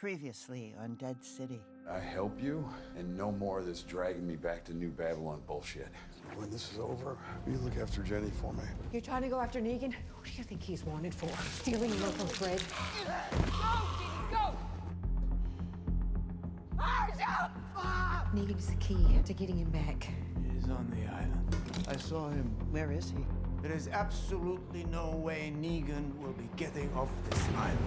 Previously on Dead City. I help you, and no more of this dragging me back to New Babylon bullshit. When this is over, will you look after Jenny for me? You're trying to go after Negan? What do you think he's wanted for? Stealing love from Fred? Go! Negan is the key to getting him back. He's on the island. I saw him. Where is he? There is absolutely no way Negan will be getting off this island.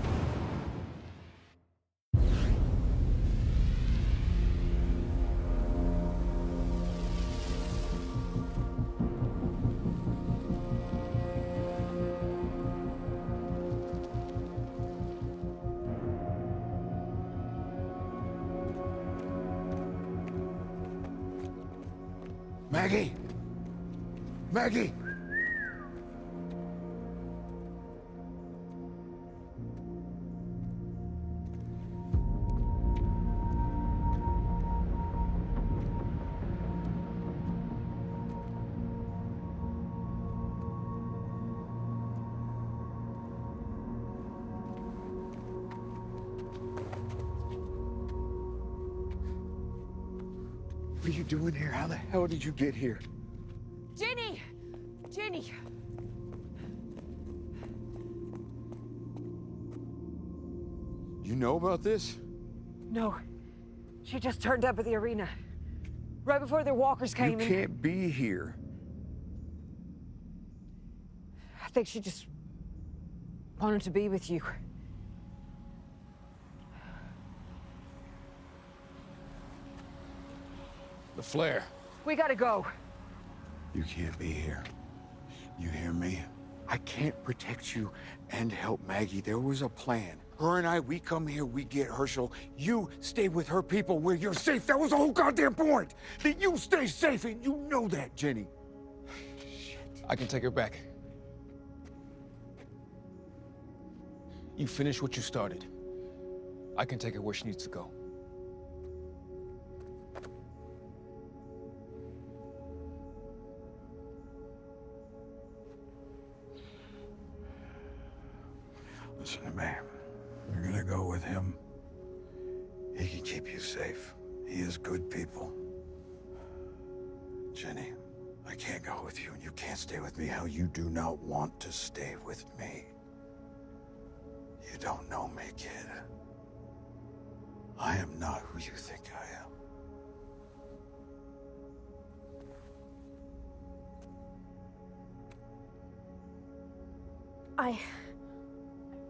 Maggie! Maggie! What are you doing here? How the hell did you get here? Jenny! Jenny! You know about this? No. She just turned up at the arena. Right before the walkers came You in. can't be here. I think she just wanted to be with you. The flare. We gotta go. You can't be here. You hear me? I can't protect you and help Maggie. There was a plan. Her and I, we come here, we get Herschel. You stay with her people where you're safe. That was the whole goddamn point. That you stay safe, and you know that, Jenny. Shit. I can take her back. You finish what you started. I can take her where she needs to go. Listen to me. You're gonna go with him. He can keep you safe. He is good people. Jenny, I can't go with you, and you can't stay with me how you do not want to stay with me. You don't know me, kid. I am not who you think I am. I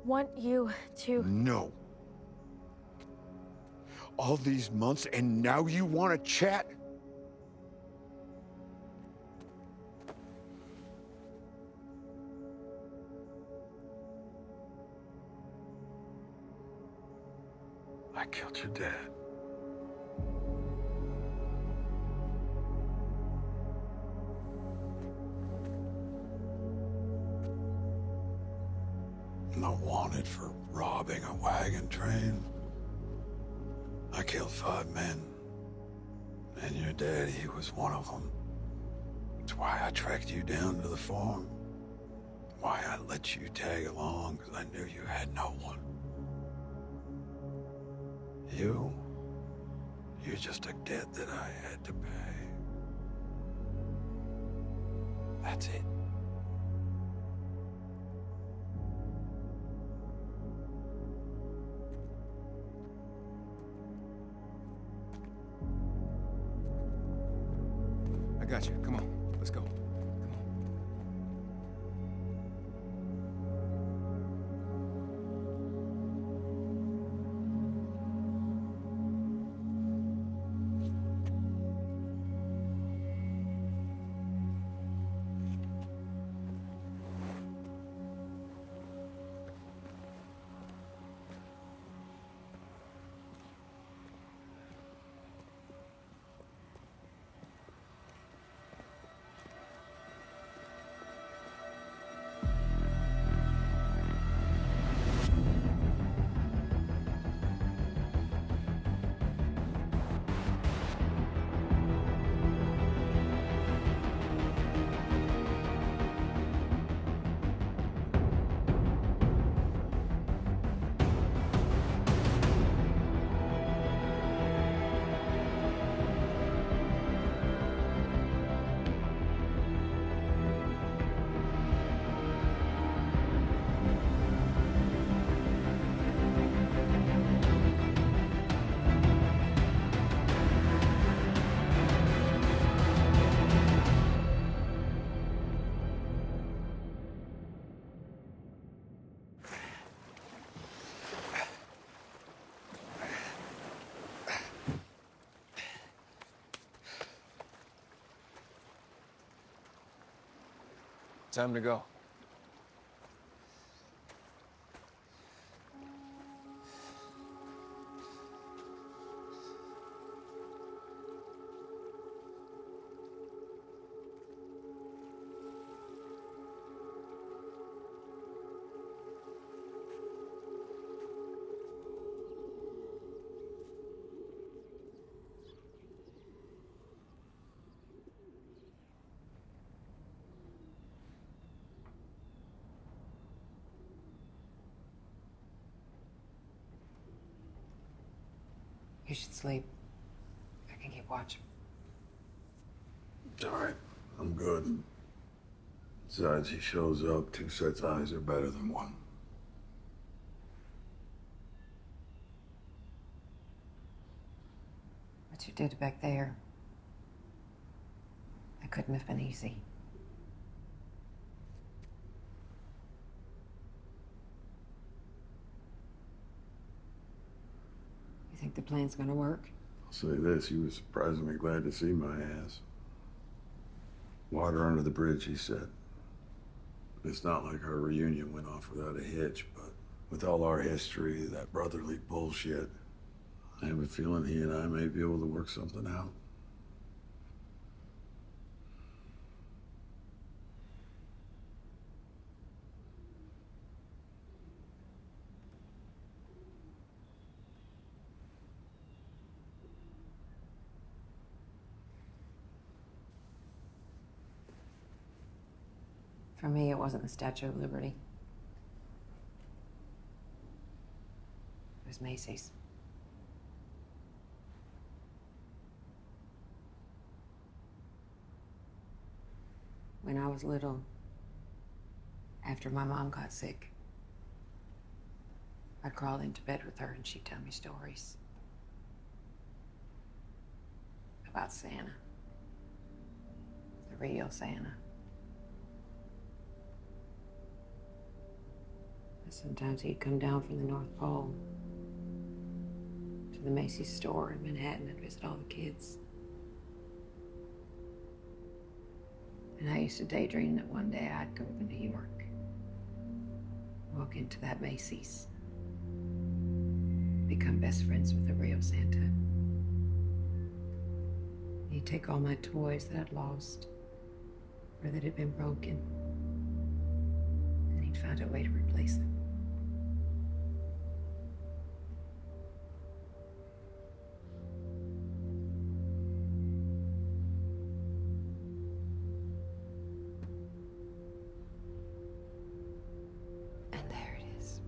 want you to... No. All these months, and now you want to chat? I killed your dad. I'm not wanted for robbing a wagon train. I killed 5 men. And your dad, he was one of them. That's why I tracked you down to the farm. Why I let you tag along, because I knew you had no one. You're just a debt that I had to pay. That's it. I got you. Come on. Let's go. Time to go. You should sleep. I can keep watching. It's all right. I'm good. Besides, he shows up, two sets of eyes are better than one. What you did back there, that couldn't have been easy. You think the plan's gonna work? I'll say this, he was surprisingly glad to see my ass. Water under the bridge, he said. It's not like our reunion went off without a hitch, but with all our history, that brotherly bullshit, I have a feeling he and I may be able to work something out. For me, it wasn't the Statue of Liberty. It was Macy's. When I was little, after my mom got sick, I'd crawl into bed with her and she'd tell me stories about Santa, the real Santa. And sometimes he'd come down from the North Pole to the Macy's store in Manhattan and visit all the kids. And I used to daydream that one day I'd go to New York, walk into that Macy's, become best friends with the real Santa. He'd take all my toys that I'd lost or that had been broken, and he'd find a way to replace them. And there it is.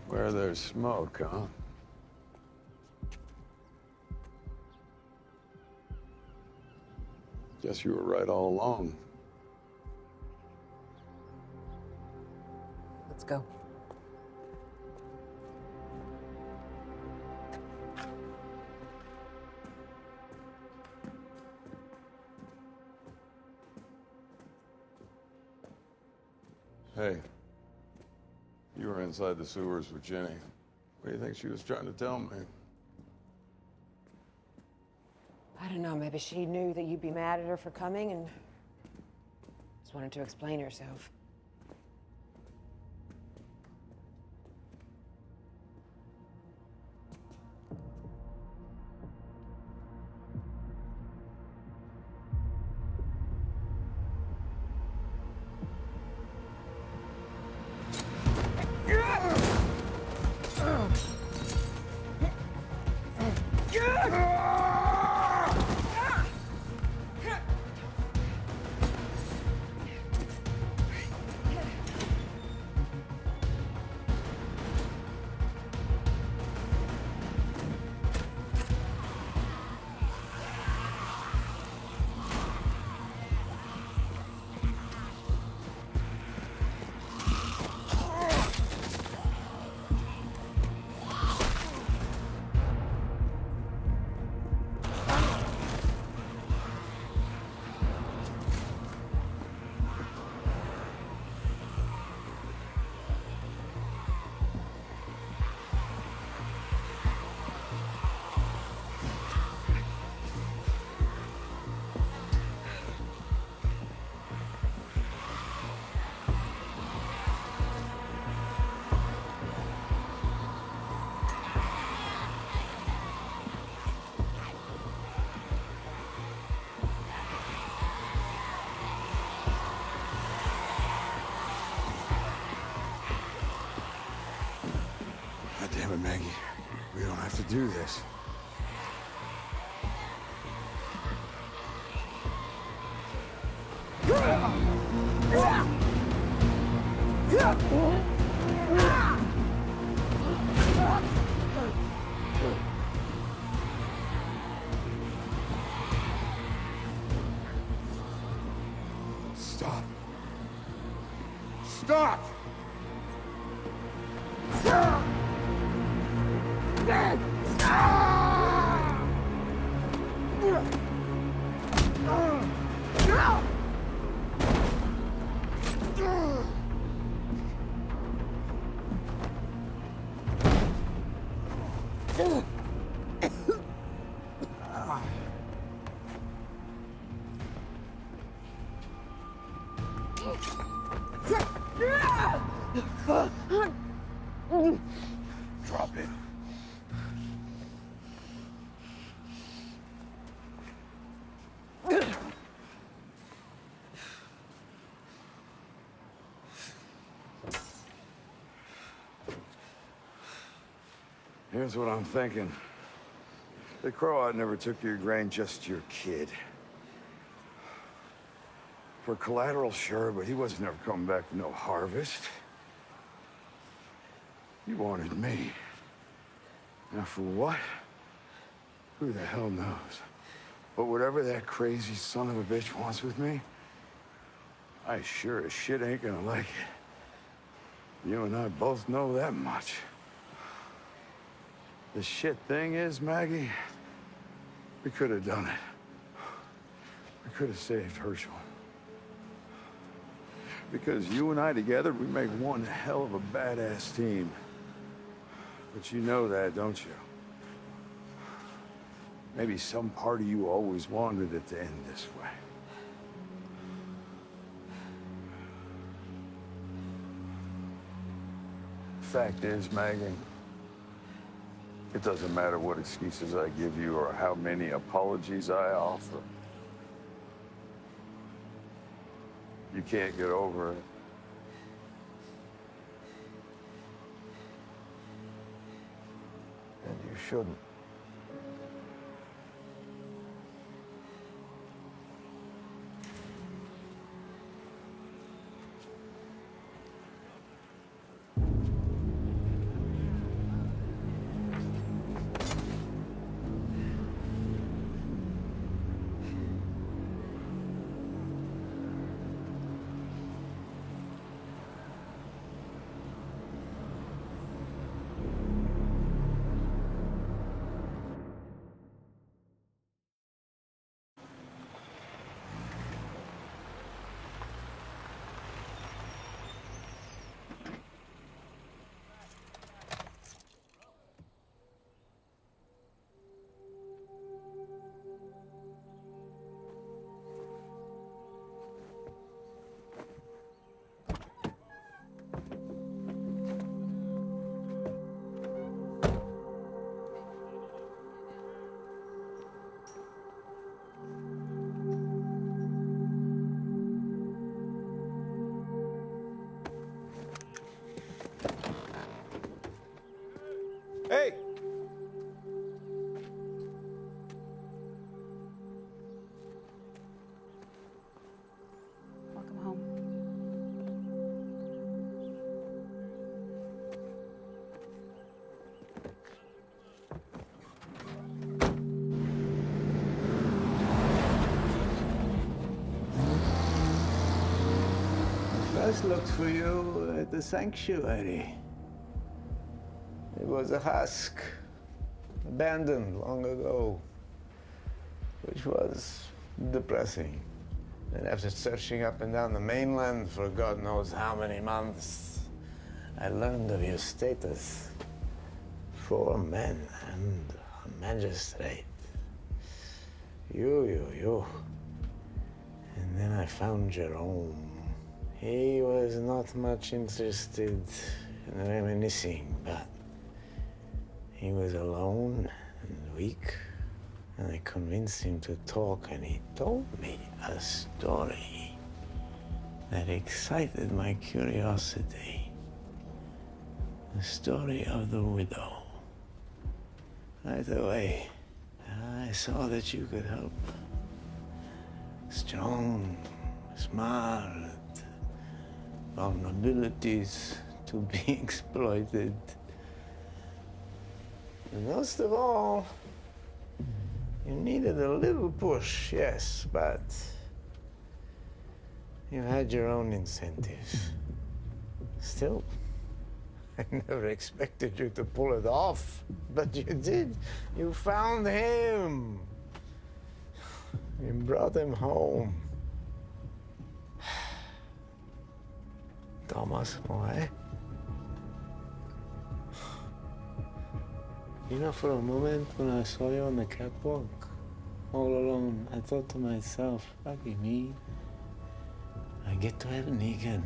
Where there's smoke, huh? Guess you were right all along. Let's go. Hey, you were inside the sewers with Jenny. What do you think she was trying to tell me? I don't know, maybe she knew that you'd be mad at her for coming and just wanted to explain herself. God damn it, Maggie. We don't have to do this. Stop. Stop! Drop it. Here's what I'm thinking. The Croat never took your grain, just your kid. For collateral, sure, but he wasn't ever coming back with no harvest. He wanted me. Now for what? Who the hell knows? But whatever that crazy son of a bitch wants with me, I sure as shit ain't gonna like it. You and I both know that much. The shit thing is, Maggie, we could have done it. We could have saved Herschel. Because you and I together, we make one hell of a badass team. But you know that, don't you? Maybe some part of you always wanted it to end this way. Fact is, Maggie, it doesn't matter what excuses I give you or how many apologies I offer. You can't get over it. And you shouldn't. Hey! Welcome home. First looked for you at the sanctuary. It was a husk, abandoned long ago, which was depressing. And after searching up and down the mainland for God knows how many months, I learned of your status. 4 men and a magistrate. You. And then I found Jerome. He was not much interested in reminiscing, but he was alone and weak, and I convinced him to talk, and he told me a story that excited my curiosity. The story of the widow. Right away, I saw that you could help. Strong, smart, vulnerabilities to be exploited. And most of all, you needed a little push, yes, but you had your own incentives. Still, I never expected you to pull it off, but you did. You found him. You brought him home. Thomas, why? You know, for a moment when I saw you on the catwalk, all alone, I thought to myself, lucky me, I get to have Negan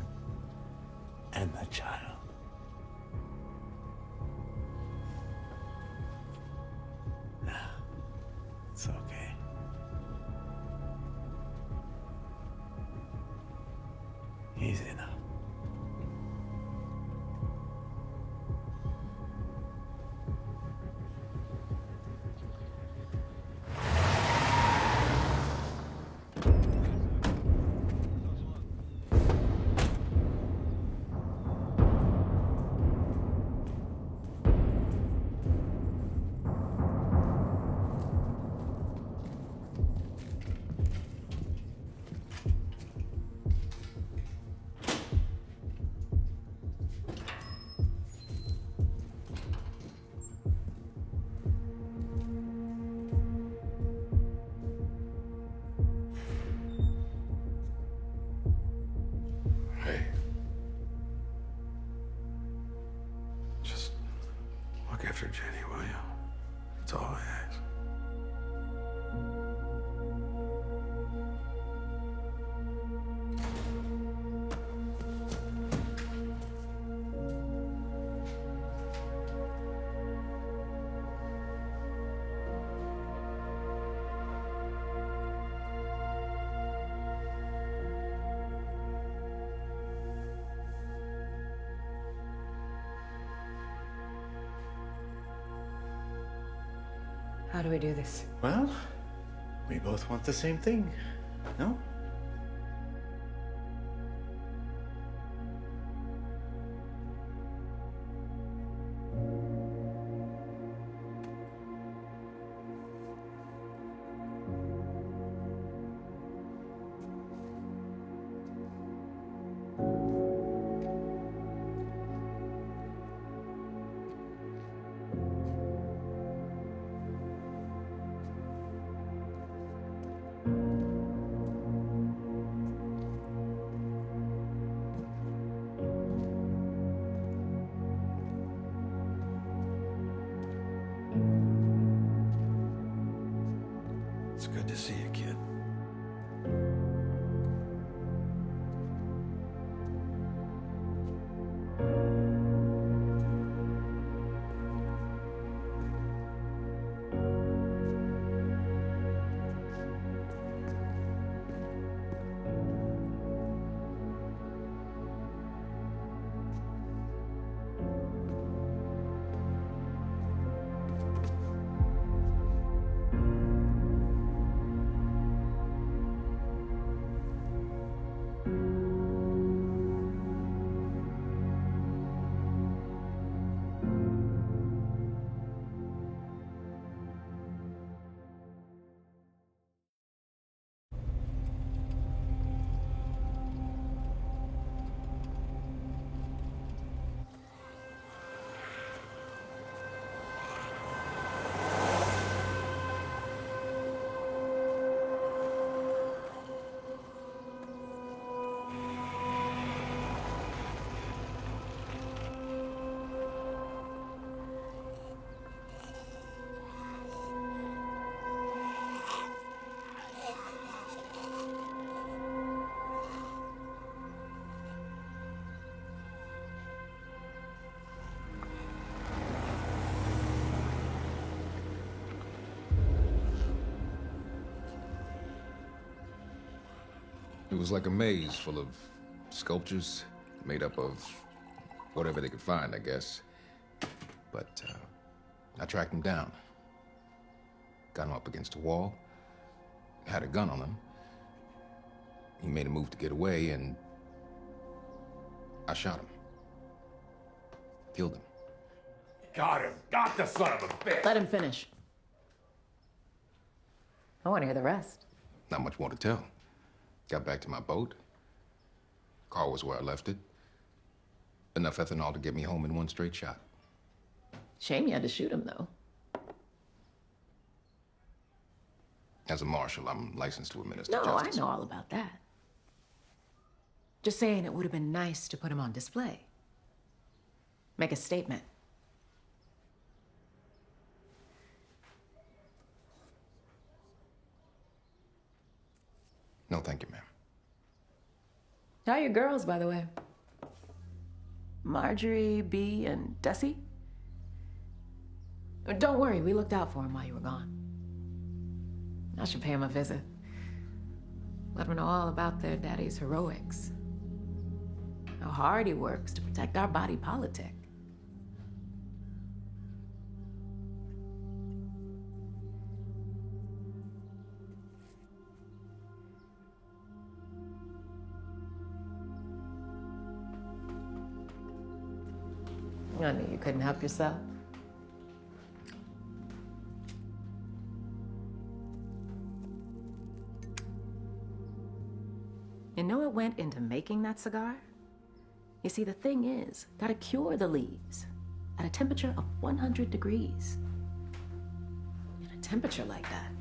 and the child. Nah, it's okay. He's enough. Hey. Just look after Jenny, will you? That's all I ask. How do we do this? Well, we both want the same thing, no? It was like a maze full of sculptures made up of whatever they could find, I guess. But I tracked him down. Got him up against a wall. Had a gun on him. He made a move to get away, and I shot him. Killed him. Got him. Got the son of a bitch. Let him finish. I want to hear the rest. Not much more to tell. Got back to my boat. Car was where I left it. Enough ethanol to get me home in one straight shot. Shame you had to shoot him, though. As a marshal, I'm licensed to administer No, justice. I know all about that. Just saying it would have been nice to put him on display. Make a statement. No, thank you, ma'am. How are your girls, by the way? Marjorie, Bea, and Desi? Don't worry, we looked out for him while you were gone. I should pay him a visit. Let him know all about their daddy's heroics. How hard he works to protect our body politic. I knew you couldn't help yourself. You know what went into making that cigar? You see, the thing is, gotta cure the leaves at a temperature of 100 degrees. At a temperature like that.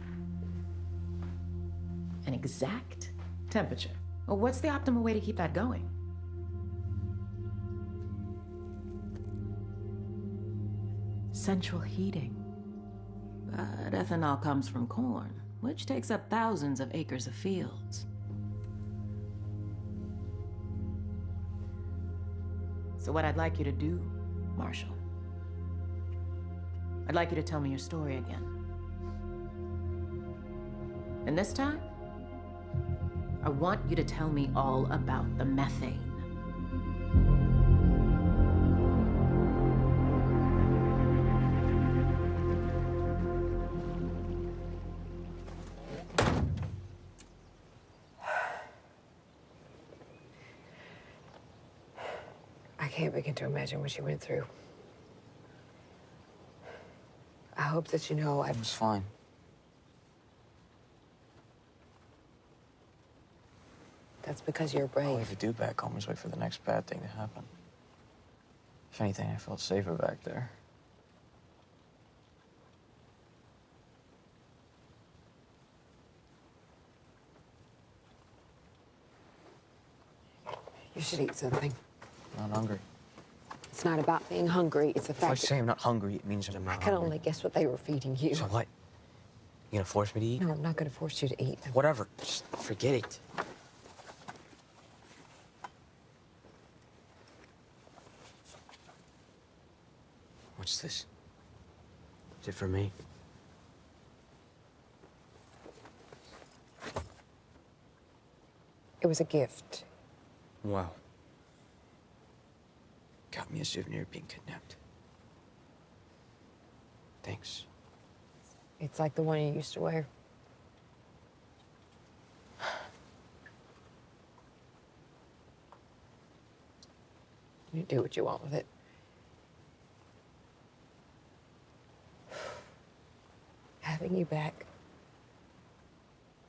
An exact temperature. Well, what's the optimal way to keep that going? Central heating. But ethanol comes from corn, which takes up thousands of acres of fields. So what I'd like you to do, Marshall, I'd like you to tell me your story again. And this time, I want you to tell me all about the methane. I can't begin to imagine what you went through. I hope that you know I was fine. that's because you're All brave. we could do back home was wait for the next bad thing to happen. If anything, I felt safer back there. You should eat something. I'm not hungry. It's not about being hungry. It's the If I fact that say I'm not hungry, it means that I'm not I can hungry. only guess what they were feeding you. So what? You gonna force me to eat? No, I'm not going to force you to eat. Whatever. Just forget it. What's this? Is it for me? It was a gift. Wow. Got me a souvenir of being kidnapped. Thanks. It's like the one you used to wear. You do what you want with it. Having you back,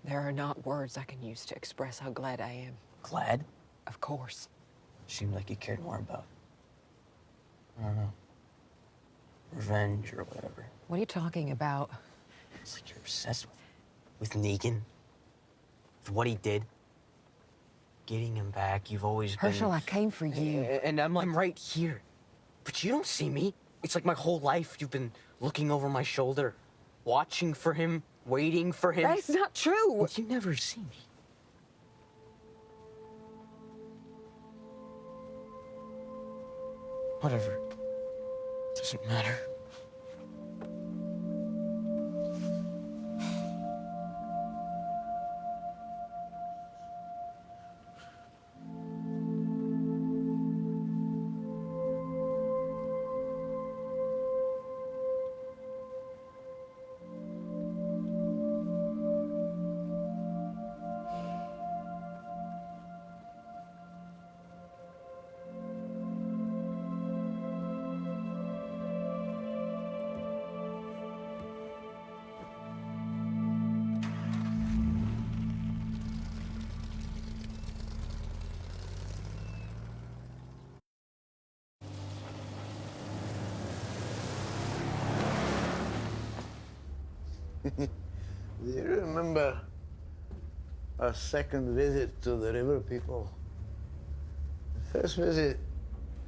there are not words I can use to express how glad I am. Glad? Of course. Seemed like you cared more about, I don't know, revenge or whatever. What are you talking about? It's like you're obsessed with Negan, with what he did. Getting him back, you've always been... Herschel, I came for you. And I'm right here. But you don't see me. It's like my whole life you've been looking over my shoulder, watching for him, waiting for him. That's not true. Well, you never see me. Whatever. Doesn't matter. Do you remember our second visit to the river people? The first visit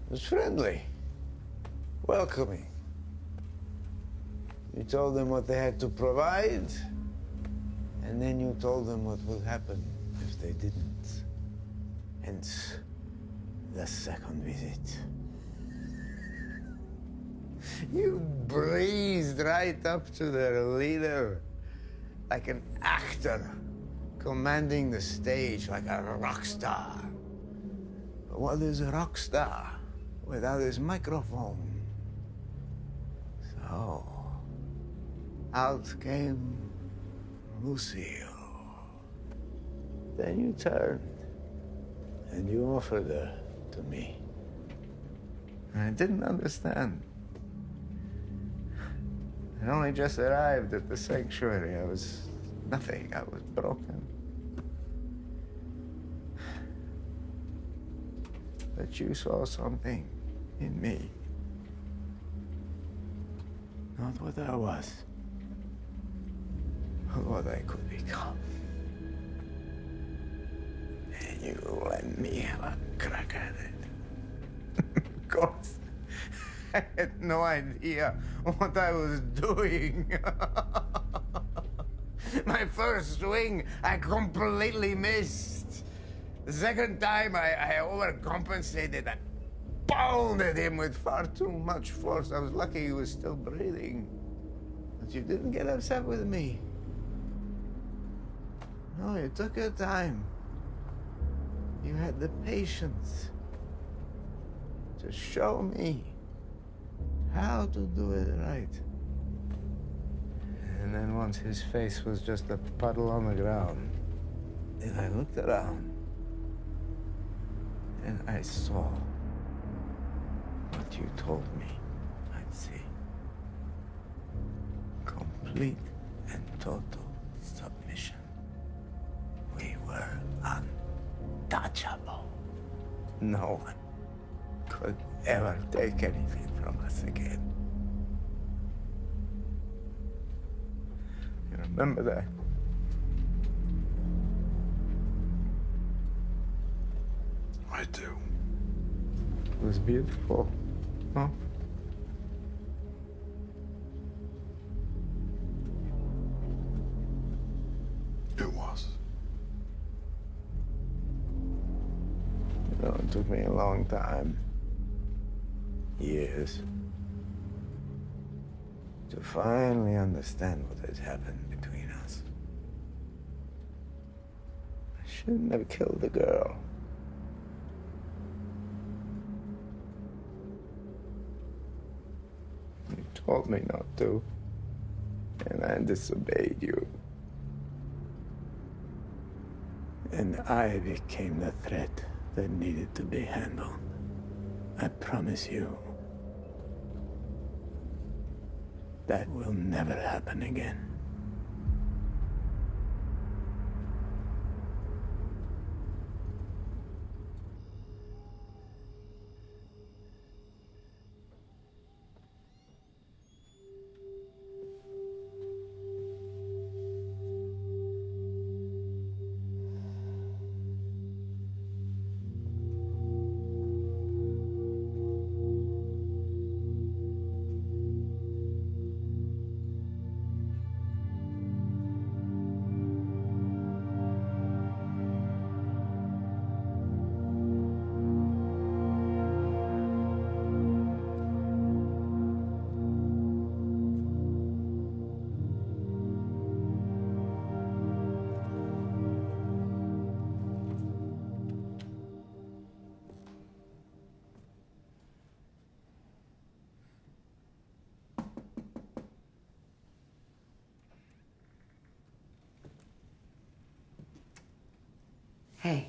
was friendly, welcoming. You told them what they had to provide, and then you told them what would happen if they didn't. Hence, the second visit. You breezed right up to their leader like an actor commanding the stage like a rock star. But what is a rock star without his microphone? So, out came Lucille. Then you turned and you offered her to me. And I didn't understand. I only just arrived at the sanctuary. I was nothing. I was broken. But you saw something in me. Not what I was, but what I could become. And you let me have a crack at it. Of course, I had no idea what I was doing. My first swing, I completely missed. The second time, I overcompensated. I pounded him with far too much force. I was lucky he was still breathing. But you didn't get upset with me. No, you took your time. You had the patience to show me how to do it right. And then once his face was just a puddle on the ground, then I looked around and I saw what you told me I'd see. Complete and total submission. We were untouchable. No one could ever take anything from us again. You remember that? I do. It was beautiful, huh? It was. You know, it took me a long time, years, to finally understand what had happened between us. I shouldn't have killed the girl. You told me not to, and I disobeyed you. And I became the threat that needed to be handled. I promise you, that will never happen again. Hey.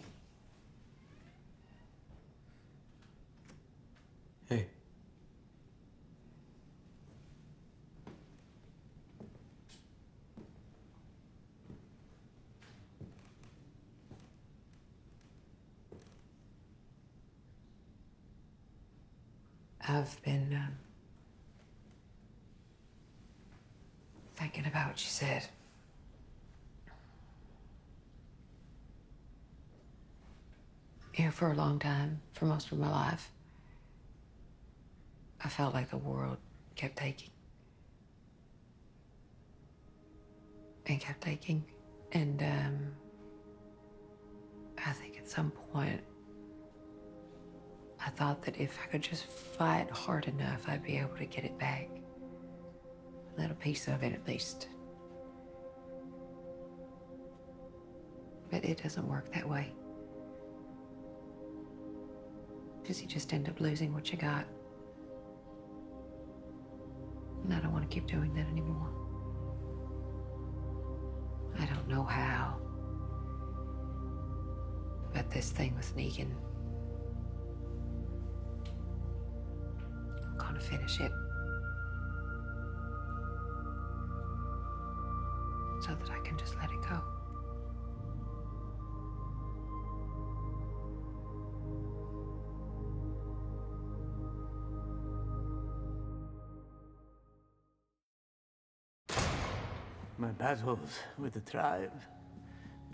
Hey. I've been thinking about about what you said. You know, for a long time, for most of my life, I felt like the world kept taking. And kept taking. And, I think at some point, I thought that if I could just fight hard enough, I'd be able to get it back. A little piece of it, at least. But it doesn't work that way. Because you just end up losing what you got. And I don't want to keep doing that anymore. I don't know how. But this thing with Negan, I'm gonna finish it. So that I can just let it go. My battles with the tribe,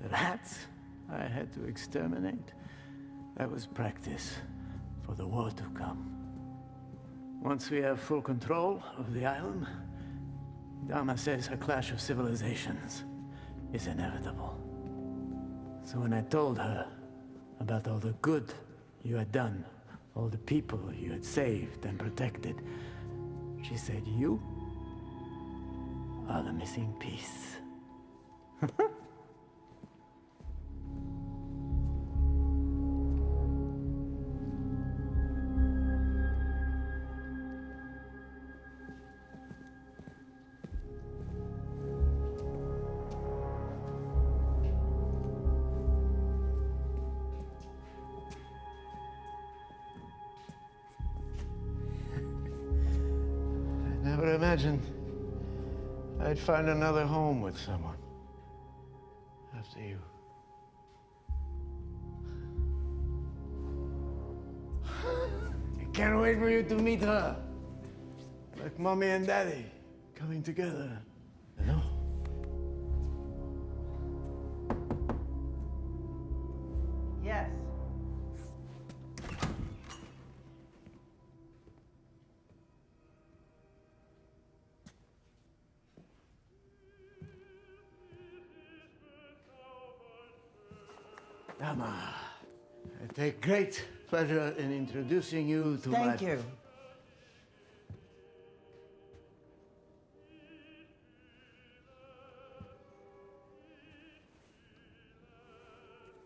the rats I had to exterminate, that was practice for the war to come. Once we have full control of the island, Dama says a clash of civilizations is inevitable. So when I told her about all the good you had done, all the people you had saved and protected, she said, you are the missing piece. I never imagined I'd find another home with someone after you. I can't wait for you to meet her. Like mommy and daddy coming together, you know? Yes. Dama, I take great pleasure in introducing you to Thank you.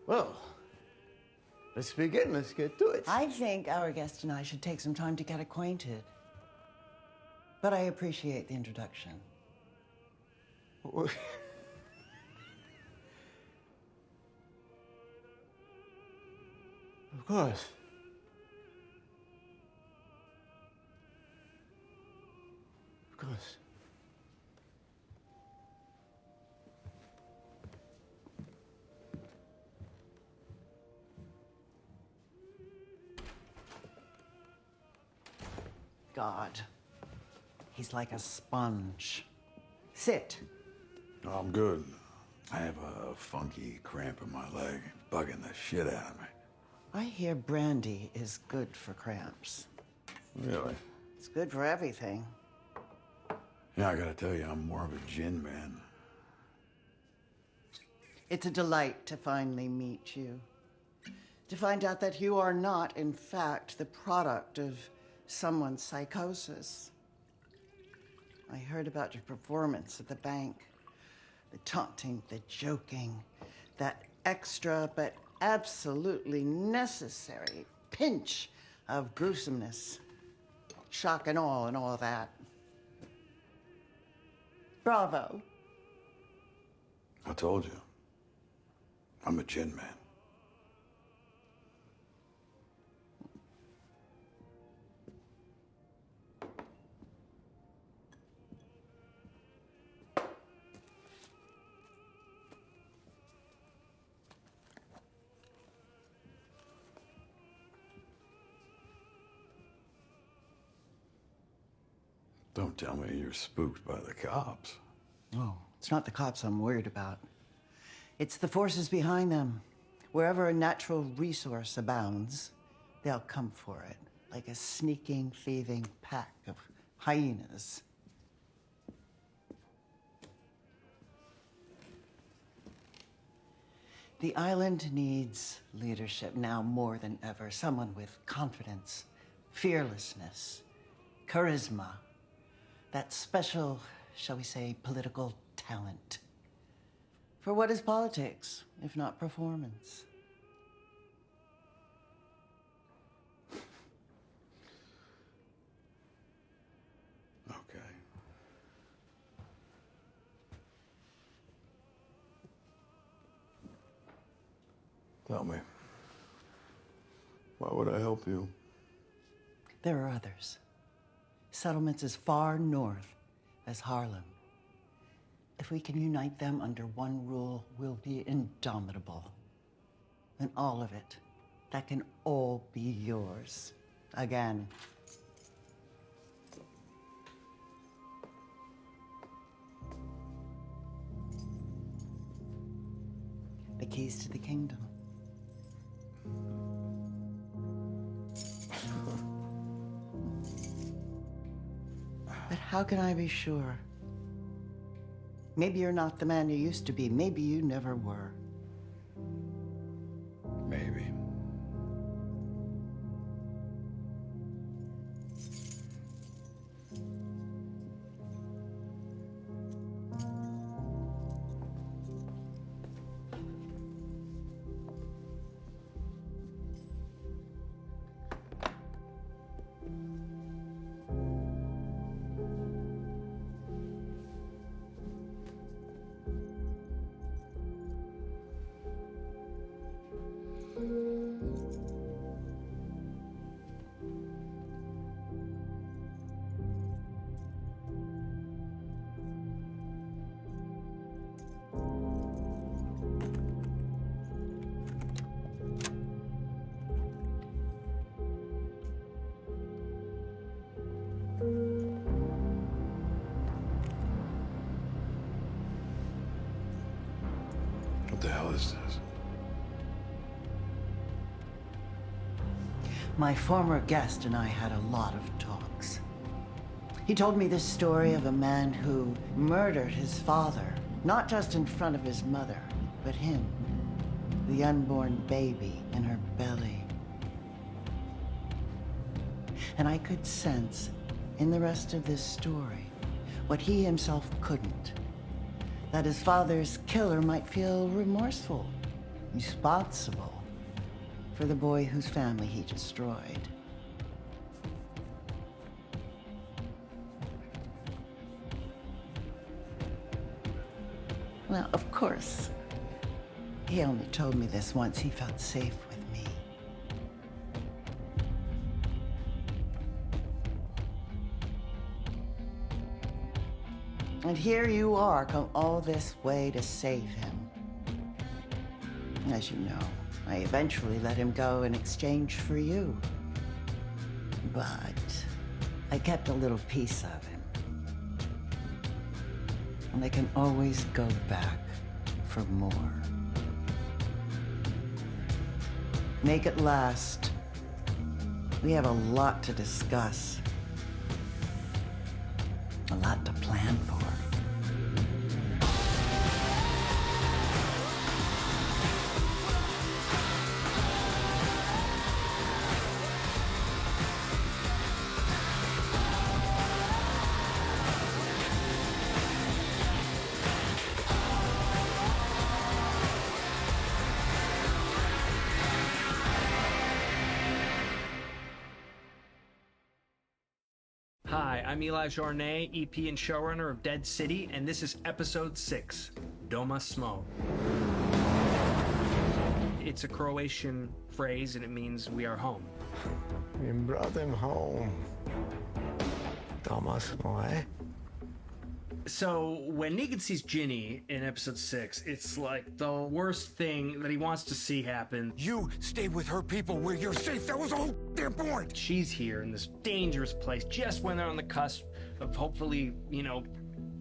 Well, let's begin. Let's get to it. I think our guest and I should take some time to get acquainted. But I appreciate the introduction. Of course. Of course. God. He's like a sponge. Sit. No, I'm good. I have a funky cramp in my leg, bugging the shit out of me. I hear brandy is good for cramps. Really? It's good for everything. Yeah, I gotta tell you, I'm more of a gin man. It's a delight to finally meet you. To find out that you are not, in fact, the product of someone's psychosis. I heard about your performance at the bank. The taunting, the joking, that extra but absolutely necessary pinch of gruesomeness. Shock and awe and all that. Bravo. I told you, I'm a gin man. Don't tell me you're spooked by the cops. Oh, it's not the cops I'm worried about. It's the forces behind them. Wherever a natural resource abounds, they'll come for it, like a sneaking, thieving pack of hyenas. The island needs leadership now more than ever. Someone with confidence, fearlessness, charisma, that special, shall we say, political talent. For what is politics, if not performance? Okay. Tell me. Why would I help you? There are others. Settlements as far north as Harlem. If we can unite them under one rule, we'll be indomitable. And all of it, that can all be yours. Again. The keys to the kingdom. But how can I be sure? Maybe you're not the man you used to be. Maybe you never were. Maybe. What the hell is this? My former guest and I had a lot of talks. He told me this story of a man who murdered his father, not just in front of his mother, but him, the unborn baby in her belly. And I could sense in the rest of this story what he himself couldn't. That his father's killer might feel remorseful, responsible for the boy whose family he destroyed. Well, of course, he only told me this once he felt safe with me. And here you are, come all this way to save him. As you know, I eventually let him go in exchange for you. But I kept a little piece of him. And I can always go back for more. Make it last. We have a lot to discuss. A lot to plan for. Hi, I'm Eli Jornet, EP and showrunner of Dead City, and this is episode 6, Doma Smo. It's a Croatian phrase, and it means we are home. We brought him home. Doma Smo, eh? So, when Negan sees Ginny in episode 6, it's like the worst thing that he wants to see happen. You stay with her people where you're safe. That was the whole damn point. She's here in this dangerous place just when they're on the cusp of hopefully,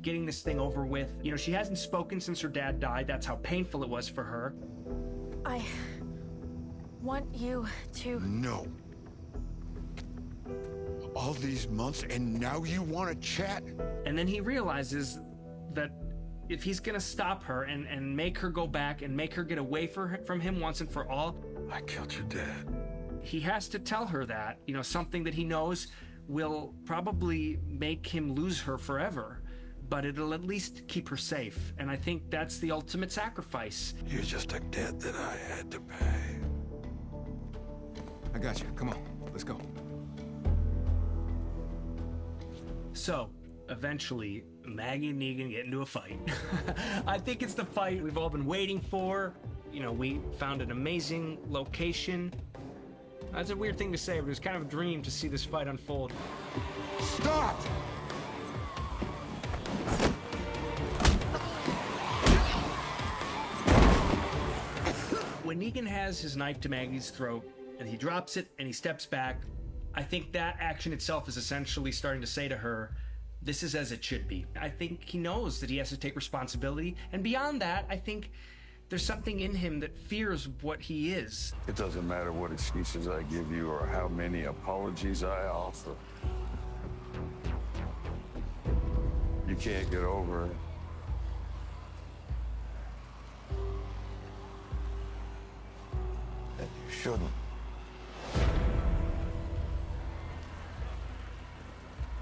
getting this thing over with. You know, she hasn't spoken since her dad died. That's how painful it was for her. I want you to... No. All these months, and now you want to chat? And then he realizes that if he's gonna stop her and make her go back and make her get away from him once and for all, I killed your dad. he has to tell her that, you know, something that he knows will probably make him lose her forever, but it'll at least keep her safe. And I think that's the ultimate sacrifice. You're just a debt that I had to pay. I got you. Come on, let's go. So, eventually, Maggie and Negan get into a fight. I think it's the fight we've all been waiting for. You know, we found an amazing location. That's a weird thing to say, but it was kind of a dream to see this fight unfold. Stop! When Negan has his knife to Maggie's throat, and he drops it and he steps back, I think that action itself is essentially starting to say to her, this is as it should be. I think he knows that he has to take responsibility, and beyond that, I think there's something in him that fears what he is. It doesn't matter what excuses I give you or how many apologies I offer. You can't get over it. And you shouldn't.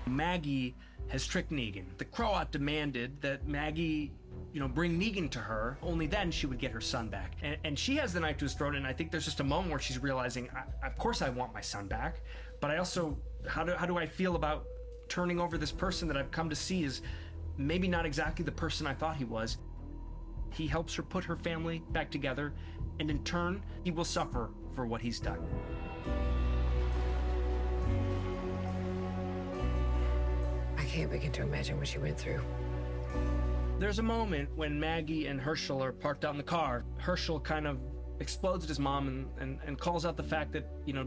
Maggie has tricked Negan. The Croat demanded that Maggie, you know, bring Negan to her. Only then she would get her son back. And she has the knife to his throat, and I think there's just a moment where she's realizing, of course I want my son back, but I also, how do I feel about turning over this person that I've come to see is maybe not exactly the person I thought he was. He helps her put her family back together, and in turn, he will suffer for what he's done. I can't begin to imagine what she went through. There's a moment when Maggie and Herschel are parked out in the car. Herschel kind of explodes at his mom and calls out the fact that, you know,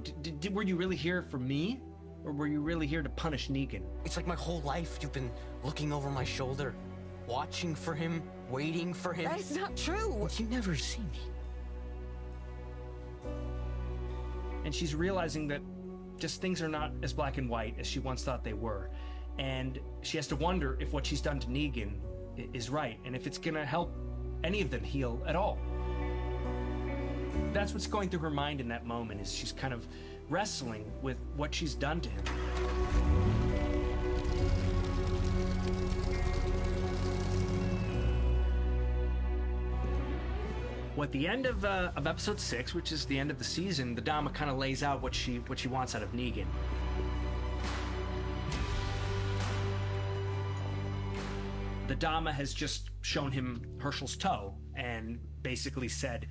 were you really here for me? Or were you really here to punish Negan? It's like my whole life you've been looking over my shoulder, watching for him, waiting for him. That is not true. You never see me. And she's realizing that just things are not as black and white as she once thought they were. And she has to wonder if what she's done to Negan is right, and if it's gonna help any of them heal at all. That's what's going through her mind in that moment, is she's kind of wrestling with what she's done to him. Well, at the end of episode 6, which is the end of the season, the Dama kind of lays out what she wants out of Negan. The Dama has just shown him Herschel's toe and basically said,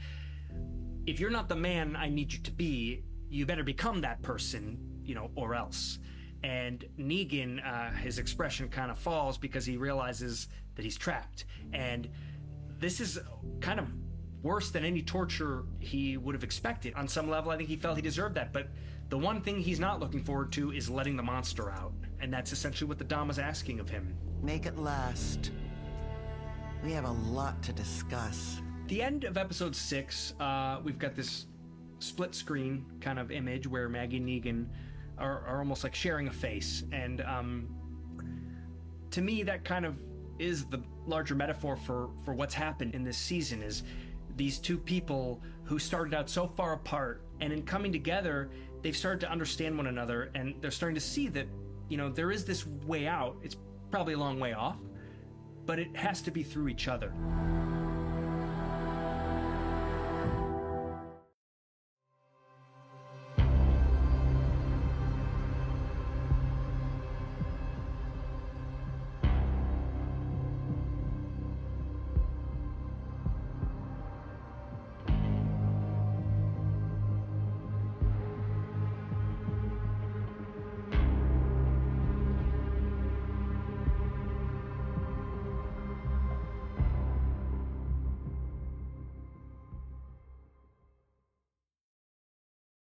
if you're not the man I need you to be, you better become that person, you know, or else. And Negan, his expression kind of falls because he realizes that he's trapped. And this is kind of worse than any torture he would have expected. On some level, I think he felt he deserved that. But the one thing he's not looking forward to is letting the monster out. And that's essentially what the Dama's asking of him. Make it last. We have a lot to discuss. The end of episode 6, we've got this split screen kind of image where Maggie and Negan are almost like sharing a face. And to me, that kind of is the larger metaphor for what's happened in this season, is these two people who started out so far apart, and in coming together, they've started to understand one another, and they're starting to see that, you know, there is this way out. It's probably a long way off, but it has to be through each other.